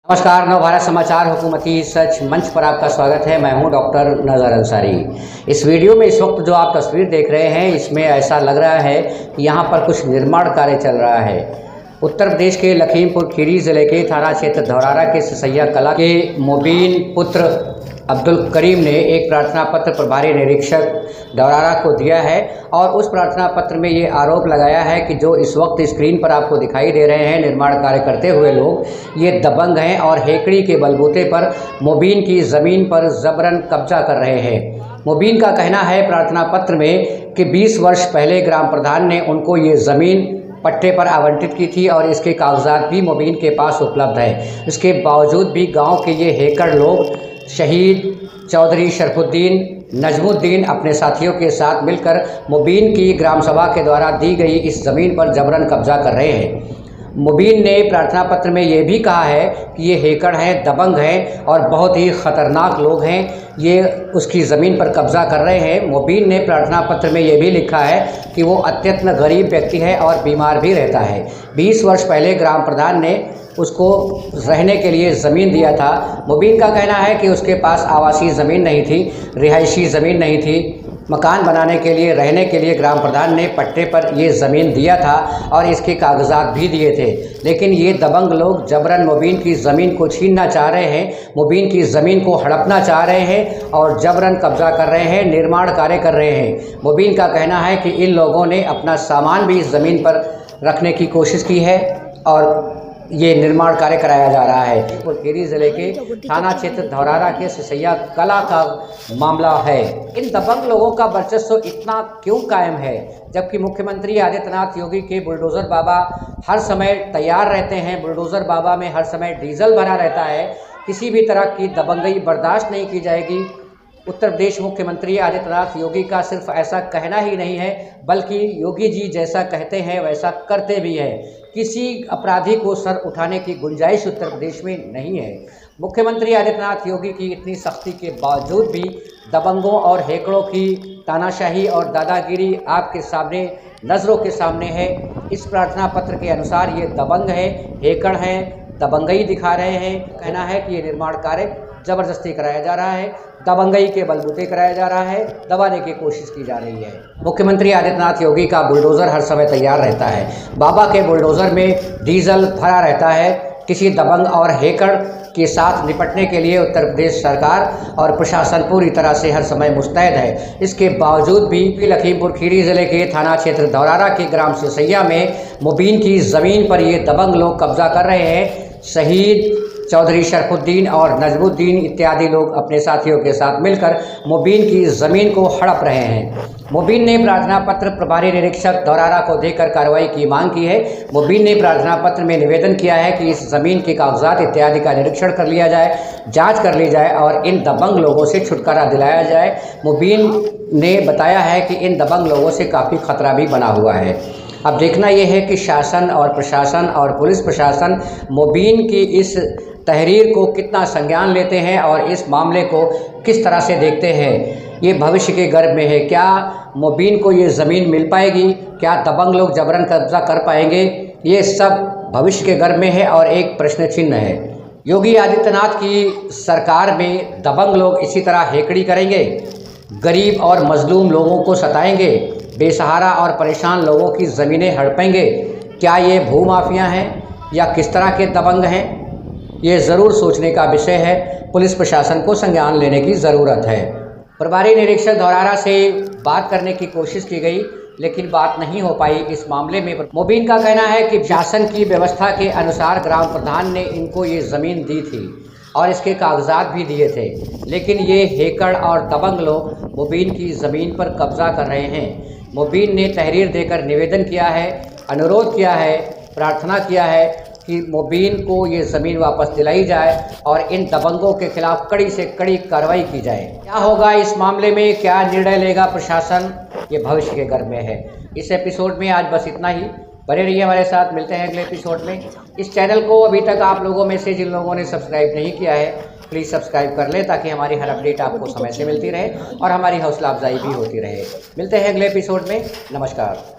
नमस्कार, नवभारत समाचार हुकूमती सच मंच पर आपका स्वागत है। मैं हूं डॉक्टर नज़र अंसारी। इस वीडियो में इस वक्त जो आप तस्वीर देख रहे हैं, इसमें ऐसा लग रहा है कि यहां पर कुछ निर्माण कार्य चल रहा है। उत्तर प्रदेश के लखीमपुर खीरी ज़िले के थाना क्षेत्र धौरारा के ससैया कला के मुबीन पुत्र अब्दुल करीम ने एक प्रार्थना पत्र प्रभारी निरीक्षक धौरारा को दिया है और उस प्रार्थना पत्र में ये आरोप लगाया है कि जो इस वक्त स्क्रीन पर आपको दिखाई दे रहे हैं निर्माण कार्य करते हुए लोग, ये दबंग हैं और हेकड़ी के बलबूते पर मुबीन की ज़मीन पर जबरन कब्जा कर रहे हैं। मुबीन का कहना है प्रार्थना पत्र में कि 20 वर्ष पहले ग्राम प्रधान ने उनको ये ज़मीन पट्टे पर आवंटित की थी और इसके कागजात भी मुबीन के पास उपलब्ध है। इसके बावजूद भी गांव के ये हेकड़ लोग शहीद चौधरी शरफुद्दीन नजमुद्दीन अपने साथियों के साथ मिलकर मुबीन की ग्राम सभा के द्वारा दी गई इस ज़मीन पर जबरन कब्जा कर रहे हैं। मुबीन ने प्रार्थना पत्र में ये भी कहा है कि ये हेकड़ हैं, दबंग हैं और बहुत ही ख़तरनाक लोग हैं, ये उसकी ज़मीन पर कब्जा कर रहे हैं। मुबीन ने प्रार्थना पत्र में ये भी लिखा है कि वो अत्यंत गरीब व्यक्ति है और बीमार भी रहता है। 20 वर्ष पहले ग्राम प्रधान ने उसको रहने के लिए ज़मीन दिया था। मुबीन का कहना है कि उसके पास आवासीय ज़मीन नहीं थी, रिहायशी ज़मीन नहीं थी। मकान बनाने के लिए, रहने के लिए ग्राम प्रधान ने पट्टे पर ये ज़मीन दिया था और इसके कागजात भी दिए थे, लेकिन ये दबंग लोग जबरन मुबीन की ज़मीन को छीनना चाह रहे हैं, मुबीन की ज़मीन को हड़पना चाह रहे हैं और जबरन कब्जा कर रहे हैं, निर्माण कार्य कर रहे हैं। मुबीन का कहना है कि इन लोगों ने अपना सामान भी इस ज़मीन पर रखने की कोशिश की है और ये निर्माण कार्य कराया जा रहा है। और खीरी ज़िले के थाना क्षेत्र धौरारा के ससैया कला का मामला है। इन दबंग लोगों का वर्चस्व इतना क्यों कायम है, जबकि मुख्यमंत्री आदित्यनाथ योगी के बुलडोज़र बाबा हर समय तैयार रहते हैं, बुलडोज़र बाबा में हर समय डीजल भरा रहता है, किसी भी तरह की दबंगई बर्दाश्त नहीं की जाएगी। उत्तर प्रदेश मुख्यमंत्री आदित्यनाथ योगी का सिर्फ ऐसा कहना ही नहीं है, बल्कि योगी जी जैसा कहते हैं वैसा करते भी हैं। किसी अपराधी को सर उठाने की गुंजाइश उत्तर प्रदेश में नहीं है। मुख्यमंत्री आदित्यनाथ योगी की इतनी सख्ती के बावजूद भी दबंगों और हेकड़ों की तानाशाही और दादागिरी आपके सामने, नज़रों के सामने है। इस प्रार्थना पत्र के अनुसार ये दबंग है, हेकड़ हैं, दबंगई दिखा रहे हैं। कहना है कि ये निर्माण कार्य ज़बरदस्ती कराया जा रहा है, दबंगई के बलबूते कराया जा रहा है, दबाने की कोशिश की जा रही है। मुख्यमंत्री आदित्यनाथ योगी का बुलडोज़र हर समय तैयार रहता है। बाबा के बुलडोज़र में डीजल भरा रहता है। किसी दबंग और हेकड़ के साथ निपटने के लिए उत्तर प्रदेश सरकार और प्रशासन पूरी तरह से हर समय मुस्तैद है। इसके बावजूद भी लखीमपुर खीरी ज़िले के थाना क्षेत्र धौरारा के ग्राम ससैया में मुबीन की ज़मीन पर ये दबंग लोग कब्जा कर रहे हैं। शहीद चौधरी शरफुद्दीन और नजमुद्दीन इत्यादि लोग अपने साथियों के साथ मिलकर मुबीन की ज़मीन को हड़प रहे हैं। मुबीन ने प्रार्थना पत्र प्रभारी निरीक्षक धौरारा को देकर कार्रवाई की मांग की है। मुबीन ने प्रार्थना पत्र में निवेदन किया है कि इस ज़मीन के कागजात इत्यादि का निरीक्षण कर लिया जाए, जांच कर ली जाए और इन दबंग लोगों से छुटकारा दिलाया जाए। मुबीन ने बताया है कि इन दबंग लोगों से काफ़ी खतरा भी बना हुआ है। अब देखना यह है कि शासन और प्रशासन और पुलिस प्रशासन मुबीन की इस तहरीर को कितना संज्ञान लेते हैं और इस मामले को किस तरह से देखते हैं। ये भविष्य के गर्भ में है। क्या मुबीन को ये ज़मीन मिल पाएगी? क्या दबंग लोग जबरन कब्जा कर पाएंगे? ये सब भविष्य के गर्भ में है और एक प्रश्न चिन्ह है। योगी आदित्यनाथ की सरकार में दबंग लोग इसी तरह हेकड़ी करेंगे, गरीब और मजलूम लोगों को सताएंगे, बेसहारा और परेशान लोगों की ज़मीनें हड़पेंगे। क्या ये भूमाफिया हैं या किस तरह के दबंग हैं? ये ज़रूर सोचने का विषय है। पुलिस प्रशासन को संज्ञान लेने की ज़रूरत है। प्रभारी निरीक्षक धौरारा से बात करने की कोशिश की गई, लेकिन बात नहीं हो पाई इस मामले में। मुबीन का कहना है कि शासन की व्यवस्था के अनुसार ग्राम प्रधान ने इनको ये ज़मीन दी थी और इसके कागजात भी दिए थे, लेकिन ये हेकड़ और दबंग लोग मुबीन की ज़मीन पर कब्जा कर रहे हैं। मुबीन ने तहरीर देकर निवेदन किया है, अनुरोध किया है, प्रार्थना किया है कि मुबीन को ये ज़मीन वापस दिलाई जाए और इन दबंगों के खिलाफ कड़ी से कड़ी कार्रवाई की जाए। क्या होगा इस मामले में, क्या निर्णय लेगा प्रशासन, ये भविष्य के गर्भ में है। इस एपिसोड में आज बस इतना ही। बने रहिए हमारे साथ, मिलते हैं अगले एपिसोड में। इस चैनल को अभी तक आप लोगों में से जिन लोगों ने सब्सक्राइब नहीं किया है, प्लीज़ सब्सक्राइब कर लें ताकि हमारी हर अपडेट आपको समय से मिलती रहे और हमारी हौसला अफजाई भी होती रहे। मिलते हैं अगले एपिसोड में। नमस्कार।